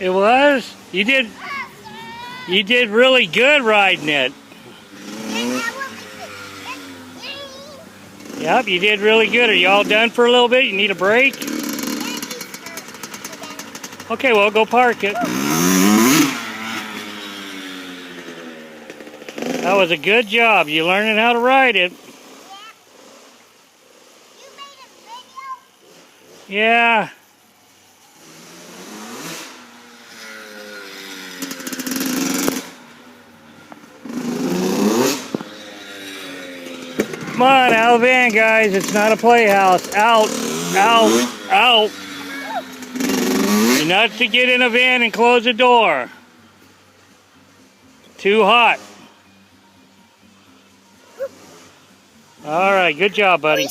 It was? You did really good riding it. Yep, you did really good. Are you all done for a little bit? You need a break? Okay, well, go park it. That was a good job. You learning how to ride it. Yeah. Come on, out of the van, guys. It's not a playhouse. Out, out, out. You're not to get in a van and close the door. Too hot. All right, good job, buddy.